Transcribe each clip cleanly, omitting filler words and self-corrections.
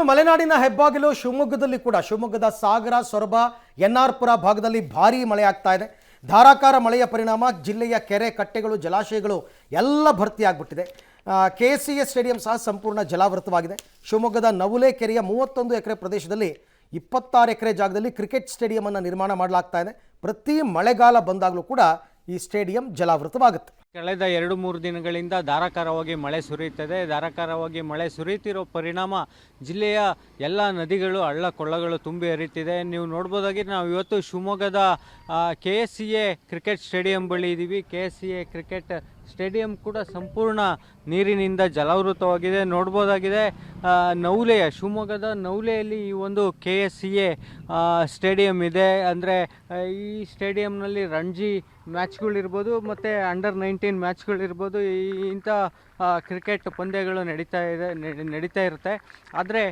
ಮಲೆನಾಡಿನ ಹೆಬ್ಬಾಗಿಲು ಶಿವಮೊಗ್ಗದಲ್ಲಿ ಕೂಡ ಶಿವಮೊಗ್ಗದ ಸಾಗರ, ಸೊರಬ, ಎನ್ಆರ್ ಪುರ ಭಾಗದಲ್ಲಿ ಭಾರೀ ಮಳೆ ಆಗ್ತಾ ಇದೆ. ಧಾರಾಕಾರ ಮಳೆಯ ಪರಿಣಾಮ ಜಿಲ್ಲೆಯ ಕೆರೆ, ಕಟ್ಟೆಗಳು, ಜಲಾಶಯಗಳು ಎಲ್ಲ ಭರ್ತಿಯಾಗ್ಬಿಟ್ಟಿದೆ. KCA ಸ್ಟೇಡಿಯಂ ಸಹ ಸಂಪೂರ್ಣ ಜಲಾವೃತವಾಗಿದೆ. ಶಿವಮೊಗ್ಗದ ನವುಲೆ ಕೆರೆಯ 31 ಎಕರೆ ಪ್ರದೇಶದಲ್ಲಿ 26 ಎಕರೆ ಜಾಗದಲ್ಲಿ ಕ್ರಿಕೆಟ್ ಸ್ಟೇಡಿಯಂ ಅನ್ನು ನಿರ್ಮಾಣ ಮಾಡಲಾಗ್ತಾ ಇದೆ. ಪ್ರತಿ ಮಳೆಗಾಲ ಬಂದಾಗಲೂ ಕೂಡ ಈ ಸ್ಟೇಡಿಯಂ ಜಲಾವೃತವಾಗುತ್ತೆ. ಕಳೆದ 2-3 ದಿನಗಳಿಂದ ಧಾರಾಕಾರವಾಗಿ ಮಳೆ ಸುರಿಯುತ್ತದೆ. ಧಾರಾಕಾರವಾಗಿ ಮಳೆ ಸುರಿಯುತ್ತಿರೋ ಪರಿಣಾಮ ಜಿಲ್ಲೆಯ ಎಲ್ಲ ನದಿಗಳು, ಹಳ್ಳ ಕೊಳ್ಳಗಳು ತುಂಬಿ ಹರಿಯುತ್ತಿದೆ. ನೀವು ನೋಡ್ಬೋದಾಗಿ ನಾವು ಇವತ್ತು ಶಿವಮೊಗ್ಗದ KCA ಕ್ರಿಕೆಟ್ ಸ್ಟೇಡಿಯಂ ಬಳಿ ಇದ್ದೀವಿ. KCA ಕ್ರಿಕೆಟ್ ಸ್ಟೇಡಿಯಂ ಕೂಡ ಸಂಪೂರ್ಣ ನೀರಿನಿಂದ ಜಲಾವೃತವಾಗಿದೆ. ನೋಡ್ಬೋದಾಗಿದೆ ನವುಲೆಯ ಶಿವಮೊಗ್ಗದ ನವುಲೆಯಲ್ಲಿ ಈ ಒಂದು KCA ಸ್ಟೇಡಿಯಂ ಇದೆ. ಅಂದರೆ ಈ ಸ್ಟೇಡಿಯಂನಲ್ಲಿ ರಣಜಿ ಮ್ಯಾಚ್ಗಳಿರ್ಬೋದು ಮತ್ತು ಅಂಡರ್-19 ಮ್ಯಾಚ್ಗಳಿರ್ಬೋದು, ಇಂಥ ಕ್ರಿಕೆಟ್ ಪಂದ್ಯಗಳು ನಡೀತಾ ಇರುತ್ತೆ. ಆದರೆ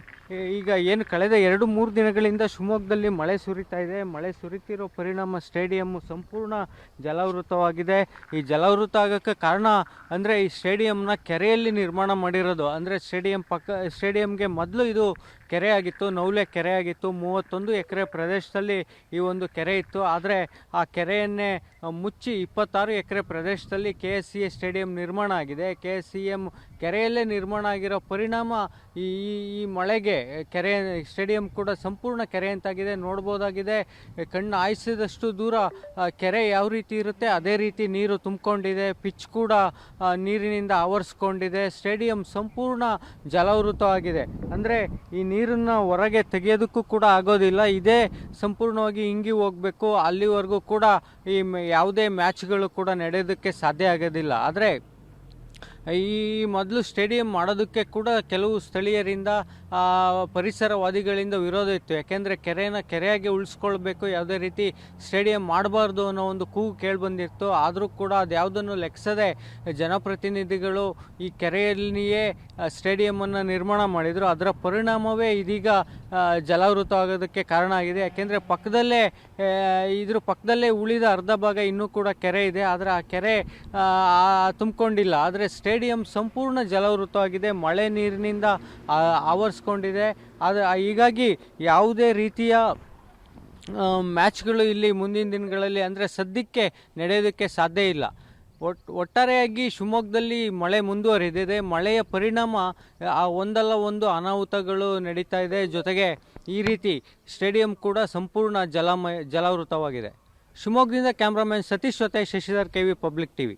ಈಗ ಏನು ಕಳೆದ 2-3 ದಿನಗಳಿಂದ ಶಿವಮೊಗ್ಗದಲ್ಲಿ ಮಳೆ ಸುರಿತಾ ಇದೆ. ಮಳೆ ಸುರಿತಿರೋ ಪರಿಣಾಮ ಸ್ಟೇಡಿಯಮ್ಮು ಸಂಪೂರ್ಣ ಜಲಾವೃತವಾಗಿದೆ. ಈ ಜಲಾವೃತ ಆಗೋಕ್ಕೆ ಕಾರಣ ಅಂದರೆ ಈ ಸ್ಟೇಡಿಯಂನ ಕೆರೆಯಲ್ಲಿ ನಿರ್ಮಾಣ ಮಾಡಿರೋದು. ಅಂದರೆ ಸ್ಟೇಡಿಯಂಗೆ ಮೊದಲು ಇದು ಕೆರೆ ಆಗಿತ್ತು, ನವುಲೆ ಕೆರೆ ಆಗಿತ್ತು. 31 ಎಕರೆ ಪ್ರದೇಶದಲ್ಲಿ ಈ ಒಂದು ಕೆರೆ ಇತ್ತು. ಆದರೆ ಆ ಕೆರೆಯನ್ನೇ ಮುಚ್ಚಿ 26 ಎಕರೆ ಪ್ರದೇಶದಲ್ಲಿ KCA ಸ್ಟೇಡಿಯಂ ನಿರ್ಮಾಣ ಆಗಿದೆ. KCM ಕೆರೆಯಲ್ಲೇ ನಿರ್ಮಾಣ ಆಗಿರೋ ಪರಿಣಾಮ ಈ ಮಳೆಗೆ ಸ್ಟೇಡಿಯಂ ಕೂಡ ಸಂಪೂರ್ಣ ಕೆರೆ ಅಂತಾಗಿದೆ. ನೋಡ್ಬೋದಾಗಿದೆ, ಕಣ್ಣು ಹಾಯಿಸಿದಷ್ಟು ದೂರ ಕೆರೆ ಯಾವ ರೀತಿ ಇರುತ್ತೆ ಅದೇ ರೀತಿ ನೀರು ತುಂಬಿಕೊಂಡಿದೆ. ಪಿಚ್ ಕೂಡ ನೀರಿನಿಂದ ಆವರಿಸ್ಕೊಂಡಿದೆ. ಸ್ಟೇಡಿಯಂ ಸಂಪೂರ್ಣ ಜಲಾವೃತವಾಗಿದೆ. ಅಂದರೆ ಈ ನೀರನ್ನು ಹೊರಗೆ ತೆಗೆಯೋದಕ್ಕೂ ಕೂಡ ಆಗೋದಿಲ್ಲ. ಇದೇ ಸಂಪೂರ್ಣವಾಗಿ ಹಿಂಗಿ ಹೋಗಬೇಕು. ಅಲ್ಲಿವರೆಗೂ ಕೂಡ ಈ ಯಾವುದೇ ಮ್ಯಾಚ್ಗಳು ಕೂಡ ನಡೆಯೋದಕ್ಕೆ ಸಾಧ್ಯ ಆಗೋದಿಲ್ಲ. ಆದರೆ ಈ ಮೊದಲು ಸ್ಟೇಡಿಯಂ ಮಾಡೋದಕ್ಕೆ ಕೂಡ ಕೆಲವು ಸ್ಥಳೀಯರಿಂದ, ಪರಿಸರವಾದಿಗಳಿಂದ ವಿರೋಧ ಇತ್ತು. ಯಾಕೆಂದರೆ ಕೆರೆಯಾಗಿ ಉಳಿಸ್ಕೊಳ್ಬೇಕು, ಯಾವುದೇ ರೀತಿ ಸ್ಟೇಡಿಯಂ ಮಾಡಬಾರ್ದು ಅನ್ನೋ ಒಂದು ಕೂಗು ಕೇಳಿಬಂದಿತ್ತು. ಆದರೂ ಕೂಡ ಅದು ಯಾವುದನ್ನು ಲೆಕ್ಕಿಸದೆ ಜನಪ್ರತಿನಿಧಿಗಳು ಈ ಕೆರೆಯಲ್ಲಿಯೇ ಸ್ಟೇಡಿಯಮನ್ನು ನಿರ್ಮಾಣ ಮಾಡಿದರು. ಅದರ ಪರಿಣಾಮವೇ ಇದೀಗ ಜಲಾವೃತ ಆಗೋದಕ್ಕೆ ಕಾರಣ ಆಗಿದೆ. ಯಾಕೆಂದರೆ ಇದ್ರ ಪಕ್ಕದಲ್ಲೇ ಉಳಿದ ಅರ್ಧ ಭಾಗ ಇನ್ನೂ ಕೂಡ ಕೆರೆ ಇದೆ. ಆದರೆ ಆ ಕೆರೆ ತುಂಬಿಕೊಂಡಿಲ್ಲ. ಆದರೆ ಸ್ಟೇಡಿಯಂ ಸಂಪೂರ್ಣ ಜಲಾವೃತವಾಗಿದೆ, ಮಳೆ ನೀರಿನಿಂದ ಆವರಿಸ್ಕೊಂಡಿದೆ. ಹೀಗಾಗಿ ಯಾವುದೇ ರೀತಿಯ ಮ್ಯಾಚ್ಗಳು ಇಲ್ಲಿ ಮುಂದಿನ ದಿನಗಳಲ್ಲಿ ಅಂದರೆ ಸದ್ಯಕ್ಕೆ ನಡೆಯೋದಕ್ಕೆ ಸಾಧ್ಯ ಇಲ್ಲ. ಒಟ್ಟಾರೆಯಾಗಿ ಶಿವಮೊಗ್ಗದಲ್ಲಿ ಮಳೆ ಮುಂದುವರಿದಿದೆ. ಮಳೆಯ ಪರಿಣಾಮ ಒಂದಲ್ಲ ಒಂದು ಅನಾಹುತಗಳು ನಡೀತಾ ಇದೆ. ಜೊತೆಗೆ ಈ ರೀತಿ ಸ್ಟೇಡಿಯಂ ಕೂಡ ಸಂಪೂರ್ಣ ಜಲಾವೃತವಾಗಿದೆ. ಶಿವಮೊಗ್ಗದಿಂದ ಕ್ಯಾಮ್ರಾಮನ್ ಸತೀಶ್ ಜೊತೆ ಶಶಿಧರ್, KV ಪಬ್ಲಿಕ್ TV.